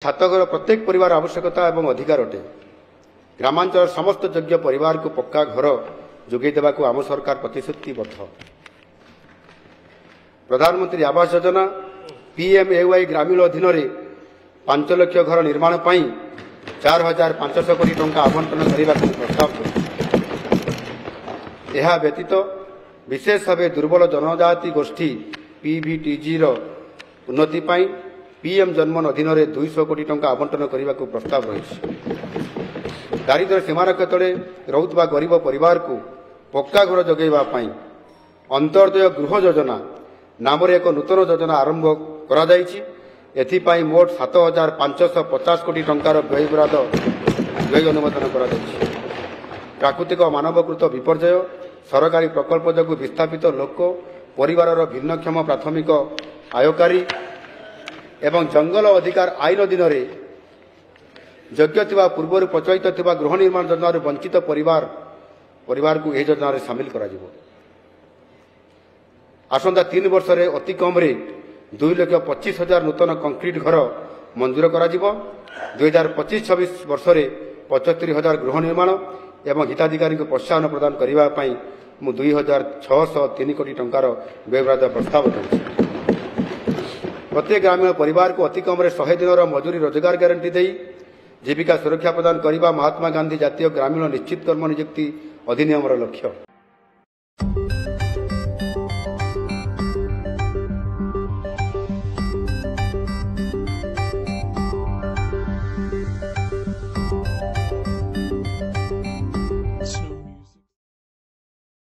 छातघर प्रत्येक परिवार आवश्यकता एवं अधिकार अटे। ग्रामांचल समस्त योग्य परिवार को पक्का घर जोगे देवा को आम सरकार प्रतिश्रुतिबद्ध। प्रधानमंत्री आवास योजना पीएमएवाई ग्रामीण अधीन 5 लाख घर निर्माण पर 4500 कोटी टंका आवंटन करने को प्रस्ताव यह व्यतीत विशेष भाव दुर्बल जनजाति गोष्ठी पीवीटीजी उन्नति पाई पीएम जन्मन अधीन 200 कोटी टंका आवंटन करने को प्रस्ताव रही। दारिद्र्य सीमारेखा तले रुवा गरीब परिवार को पक्का घर जगैवा अंत्योदय गृह योजना नाम एक नूतन योजना आरंभ कर मोट 7550 कोटी टंकार व्यय अनुमोदन कर प्राकृतिक मानवकृत विपर्यय सरकारी प्रकल्प जो विस्थापित लोक परिवार भिन्नक्षम प्राथमिक आयकारी एवं जंगल अधिकार आईन अधीन योग्य पूर्व प्रचलित गृह निर्माण योजना वंचित परिवार को यह योजना सामिल कर आसंता 3 वर्ष में अति कम 2,25,000 नूतन कंक्रीट घर मंजूर कर 2025-26 वर्ष में 75,000 गृह निर्माण एवं हिताधिकारी को प्रोत्साहन प्रदान करने 2,603 कोटी टंकार व्यय प्रस्ताव कर प्रत्येक ग्रामीण परिवार को अति कम 100 दिन मजूरी रोजगार गारंटी दे जीविका सुरक्षा प्रदान करने महात्मा गांधी जातीय ग्रामीण निश्चित कर्म नियुक्ति अधिनियम लक्ष्य।